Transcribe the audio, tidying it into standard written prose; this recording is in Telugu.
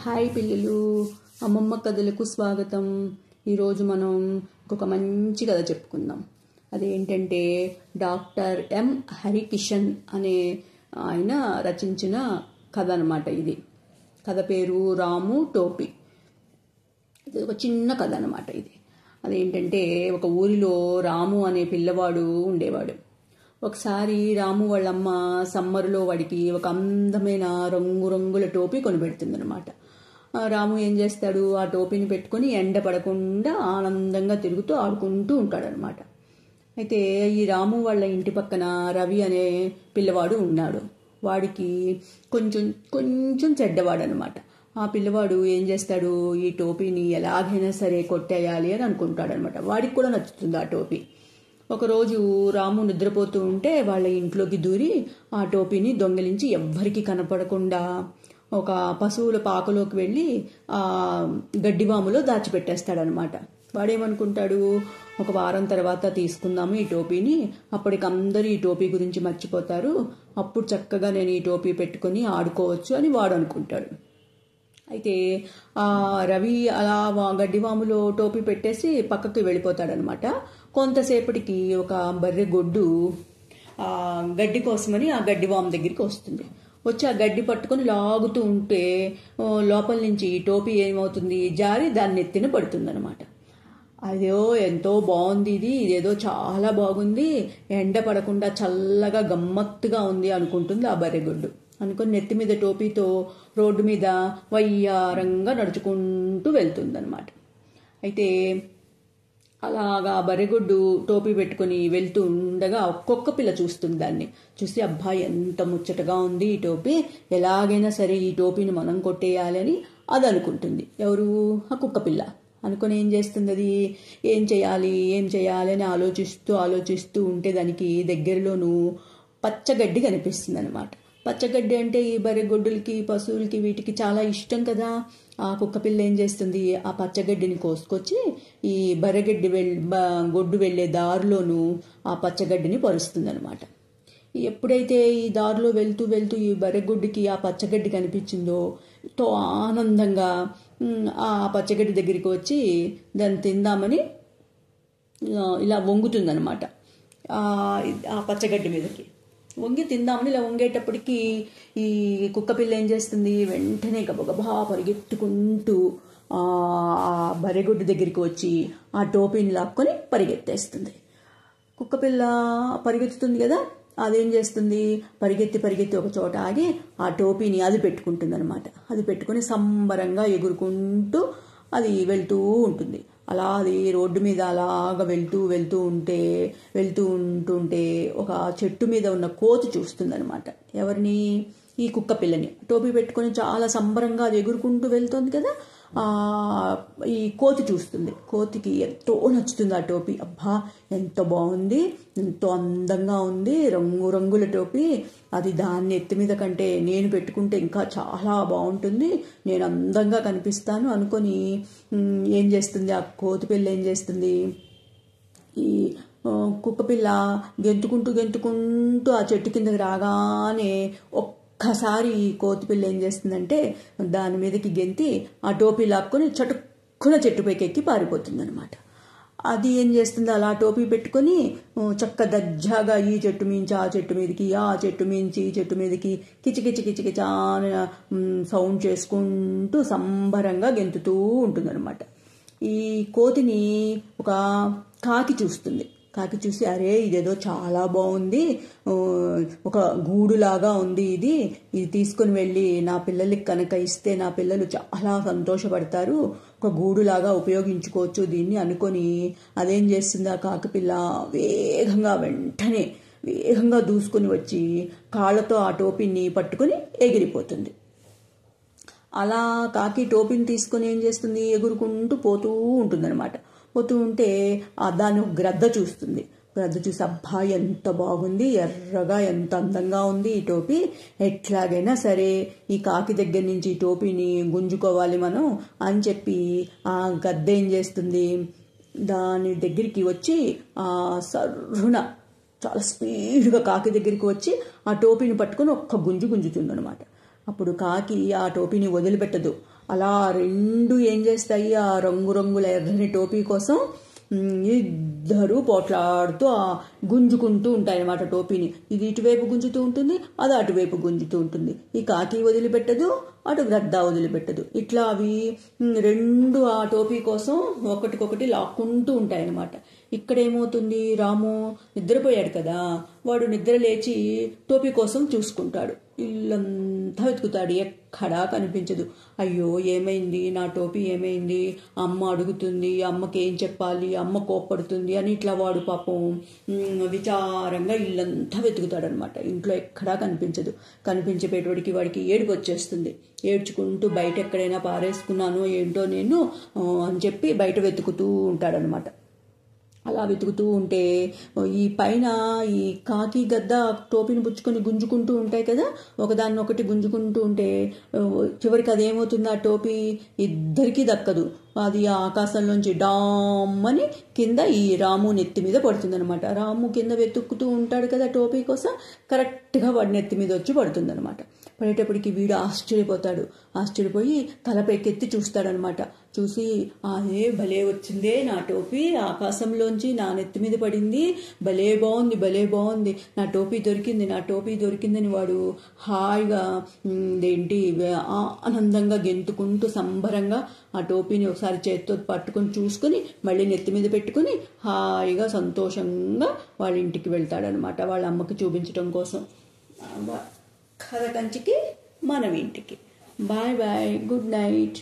హాయ్ పిల్లలు, అమ్మమ్మ కథలకు స్వాగతం. ఈరోజు మనం ఒక మంచి కథ చెప్పుకుందాం. అదేంటంటే డాక్టర్ ఎం హరికిషన్ అనే ఆయన రచించిన కథ అన్నమాట. ఇది కథ పేరు రాము టోపీ. ఇది ఒక చిన్న కథ అన్నమాట. ఇది అదేంటంటే ఒక ఊరిలో రాము అనే పిల్లవాడు ఉండేవాడు. ఒకసారి రాము వాళ్ళమ్మ సమ్మర్లో వాడికి ఒక అందమైన రంగురంగుల టోపీ కొనిపెడుతుందనమాట. రాము ఏం చేస్తాడు, ఆ టోపీని పెట్టుకొని ఎండ పడకుండా ఆనందంగా తిరుగుతూ ఆడుకుంటూ ఉంటాడనమాట. అయితే ఈ రాము వాళ్ళ ఇంటి పక్కన రవి అనే పిల్లవాడు ఉన్నాడు. వాడికి కొంచెం కొంచెం చెడ్డవాడు అనమాట. ఆ పిల్లవాడు ఏం చేస్తాడు, ఈ టోపీని ఎలాగైనా సరే కొట్టేయాలి అని అనుకుంటాడనమాట. వాడికి కూడా నచ్చుతుంది ఆ టోపీ. ఒకరోజు రాము నిద్రపోతూ ఉంటే వాళ్ళ ఇంట్లోకి దూరి ఆ టోపీని దొంగిలించి ఎవ్వరికి కనపడకుండా ఒక పశువుల పాకలోకి వెళ్ళి ఆ గడ్డివాములో దాచిపెట్టేస్తాడనమాట. వాడేమనుకుంటాడు, ఒక వారం తర్వాత తీసుకుందాము ఈ టోపీని, అప్పటికి అందరూ ఈ టోపీ గురించి మర్చిపోతారు, అప్పుడు చక్కగా నేను ఈ టోపీ పెట్టుకొని ఆడుకోవచ్చు అని వాడు అనుకుంటాడు. అయితే ఆ రవి అలా గడ్డివాములో టోపీ పెట్టేసి పక్కకి వెళ్ళిపోతాడనమాట. కొంతసేపటికి ఒక బర్రె గొడ్డు గడ్డి కోసమని ఆ గడ్డివాము దగ్గరికి వస్తుంది. వచ్చి ఆ గడ్డి పట్టుకొని లాగుతూ ఉంటే లోపల నుంచి టోపీ ఏమవుతుంది, జారి దాన్ని ఎత్తిన పడుతుందనమాట. అదో ఎంతో బాగుంది, ఇదేదో చాలా బాగుంది, ఎండ పడకుండా చల్లగా గమ్మత్తుగా ఉంది అనుకుంటుంది ఆ బర్రెగొడ్డు. అనుకుని నెత్తి మీద టోపీతో రోడ్డు మీద వయ్యారంగా నడుచుకుంటూ వెళ్తుందనమాట. అయితే అలాగా బర్రెగొడ్డు టోపీ పెట్టుకుని వెళ్తూ ఉండగా ఒక్కొక్క పిల్ల చూస్తుంది. దాన్ని చూసి అబ్బా ఎంత ముచ్చటగా ఉంది ఈ టోపీ, ఎలాగైనా సరే ఈ టోపీని మనం కొట్టేయాలి అని అది అనుకుంటుంది. ఎవరు, ఆ కుక్క పిల్ల. అనుకుని ఏం చేస్తుంది, అది ఏం చేయాలి అని ఆలోచిస్తూ ఉంటే దానికి దగ్గరలోనూ పచ్చగడ్డి కనిపిస్తుంది అనమాట. పచ్చగడ్డి అంటే ఈ బర్రెగొడ్డులకి పశువులకి వీటికి చాలా ఇష్టం కదా. ఆ కుక్కపిల్ల ఏం చేస్తుంది, ఆ పచ్చగడ్డిని కోసుకొచ్చి ఈ బర్రెగడ్డి గొడ్డు వెళ్లే దారిలోనూ ఆ పచ్చగడ్డిని పరుస్తుంది అనమాట. ఎప్పుడైతే ఈ దారిలో వెళ్తూ ఈ బర్రెగొడ్డుకి ఆ పచ్చగడ్డి కనిపించిందో ఎంతో ఆనందంగా ఆ పచ్చగడ్డి దగ్గరికి వచ్చి దాన్ని తిందామని ఇలా వంగుతుందనమాట. ఆ పచ్చగడ్డి మీదకి వంగి తిందామని ఇలా వంగేటప్పటికి ఈ కుక్కపిల్ల ఏం చేస్తుంది, వెంటనే గబగబా పరిగెత్తుకుంటూ ఆ బర్రెగొడ్డు దగ్గరికి వచ్చి ఆ టోపీని లాక్కొని పరిగెత్తేస్తుంది. కుక్కపిల్ల పరిగెత్తుతుంది కదా, అదేం చేస్తుంది, పరిగెత్తి ఒక చోట ఆగి ఆ టోపీని అది పెట్టుకుంటుంది అనమాట. అది పెట్టుకుని సంబరంగా ఎగురుకుంటూ అది వెళ్తూ ఉంటుంది. అలా అది రోడ్డు మీద అలాగ వెళ్తూ ఉంటుంటే ఒక చెట్టు మీద ఉన్న కోతి చూస్తుంది అనమాట. ఎవరిని, ఈ కుక్క పిల్లని. టోపీ పెట్టుకొని చాలా సంబరంగా అది ఎగురుకుంటూ వెళ్తుంది కదా, ఈ కోతి చూస్తుంది. కోతికి ఎంతో నచ్చుతుంది ఆ టోపీ. అబ్బా ఎంత బాగుంది, ఎంతో అందంగా ఉంది, రంగురంగుల టోపీ, అది దాన్ని ఎత్తి మీద కంటే నేను పెట్టుకుంటే ఇంకా చాలా బాగుంటుంది, నేను అందంగా కనిపిస్తాను అనుకొని ఏం చేస్తుంది, ఆ కోతి పిల్ల ఏం చేస్తుంది, ఈ కుక్కపిల్ల గెంతుకుంటూ ఆ చెట్టు కిందకి రాగానే ఒక్కసారి ఈ కోతిపిల్ల ఏం చేస్తుందంటే దాని మీదకి గెంతి ఆ టోపీ లాక్కొని చటుక్కున చెట్టుపైకి ఎక్కి పారిపోతుంది అనమాట. అది ఏం చేస్తుంది, అలా టోపీ పెట్టుకొని చక్క దజ్జాగా ఈ చెట్టు మించి ఆ చెట్టు మీదకి, ఆ చెట్టు మించి ఈ చెట్టు మీదకి కిచకిచ సౌండ్ చేసుకుంటూ సంబరంగా గెంతుతూ ఉంటుందన్నమాట. ఈ కోతిని ఒక కాకి చూస్తుంది. కాకి చూసి అరే ఇదేదో చాలా బాగుంది, ఒక గూడులాగా ఉంది, ఇది తీసుకుని వెళ్ళి నా పిల్లలకి కనుక ఇస్తే నా పిల్లలు చాలా సంతోషపడతారు, ఒక గూడులాగా ఉపయోగించుకోవచ్చు దీన్ని అనుకొని అదేం చేస్తుంది, ఆ కాకిపిల్ల వెంటనే వేగంగా దూసుకొని వచ్చి కాళ్ళతో ఆ టోపీని పట్టుకొని ఎగిరిపోతుంది. అలా కాకి టోపీని తీసుకొని ఏం చేస్తుంది, ఎగురుకుంటూ పోతూ ఉంటుందన్నమాట. పోతూ ఉంటే దాన్ని గ్రద్ద చూస్తుంది. గ్రద్ద చూసి అబ్బా ఎంత బాగుంది, ఎర్రగా ఎంత అందంగా ఉంది ఈ టోపీ, ఎట్లాగైనా సరే ఈ కాకి దగ్గర నుంచి ఈ టోపీని గుంజుకోవాలి మనం అని చెప్పి ఆ గద్ద ఏం చేస్తుంది, దాని దగ్గరికి వచ్చి సర్రున చాలా స్పీడ్గా కాకి దగ్గరికి వచ్చి ఆ టోపీని పట్టుకొని ఒక్క గుంజుతుంది అనమాట. అప్పుడు కాకి ఆ టోపీని వదిలిపెట్టదు. అలా రెండు ఏం చేస్తాయి, ఆ రంగురంగుల ఎర్రని టోపీ కోసం ఇద్దరు పోట్లాడుతూ గుంజుకుంటూ ఉంటాయి అన్నమాట టోపీని. ఇది ఇటువైపు గుంజుతూ ఉంటుంది, అది అటువైపు గుంజుతూ ఉంటుంది. ఈ కాకి వదిలిపెట్టదు, అటు గ్రద్ద వదిలిపెట్టదు. ఇట్లా అవి రెండు ఆ టోపీ కోసం ఒకటికొకటి లాక్కుంటూ ఉంటాయి అన్నమాట. ఇక్కడ ఏమవుతుంది, రాము నిద్రపోయాడు కదా, వాడు నిద్ర లేచి టోపీ కోసం చూసుకుంటాడు. ఇల్లంతా వెతుకుతాడు, ఎక్కడా కనిపించదు. అయ్యో ఏమైంది, నా టోపీ ఏమైంది, అమ్మ అడుగుతుంది, అమ్మకి ఏం చెప్పాలి, అమ్మ కోప్పడుతుంది అని ఇట్లా వాడు పాపం విచారంగా ఇల్లంతా వెతుకుతాడనమాట. ఇంట్లో ఎక్కడా కనిపించదు. కనిపించేటోడికి వాడికి ఏడుపు వచ్చేస్తుంది. ఏడ్చుకుంటూ బయట ఎక్కడైనా పారేసుకున్నానో ఏంటో నేను అని చెప్పి బయట వెతుకుతూ ఉంటాడనమాట. అలా వెతుకుతూ ఉంటే ఈ పైన ఈ కాకి గద్ద టోపీని పుచ్చుకొని గుంజుకుంటూ ఉంటాయి కదా, ఒకదాన్ని ఒకటి గుంజుకుంటూ ఉంటే చివరికి అదేమవుతుంది, ఆ టోపీ ఇద్దరికీ దక్కదు. అది ఆకాశంలోంచి డామ్ అని కింద ఈ రాము నెత్తి మీద పడుతుందనమాట. రాము కింద వెతుక్కుతూ ఉంటాడు కదా టోపీ కోసం, కరెక్ట్గా వాడి నెత్తి మీద వచ్చి పడుతుందనమాట. పడేటప్పటికి వీడు ఆశ్చర్యపోతాడు. ఆశ్చర్యపోయి తలపైకెత్తి చూస్తాడనమాట. చూసి అదే భలే వచ్చిందే నా టోపీ, ఆకాశంలోంచి నా నెత్తి మీద పడింది, భలే బాగుంది, భలే బాగుంది, నా టోపీ దొరికింది, నా టోపీ దొరికిందని వాడు హాయిగా ఆనందంగా గెంతుకుంటూ సంబరంగా ఆ టోపీని ఒకసారి చేతితో పట్టుకొని చూసుకుని మళ్ళీ నెత్తి మీద పెట్టుకుని హాయిగా సంతోషంగా వాళ్ళ ఇంటికి వెళ్తాడనమాట, వాళ్ళ అమ్మకి చూపించడం కోసం. కథ కంచికి మనం ఇంటికి. Bye bye, good night.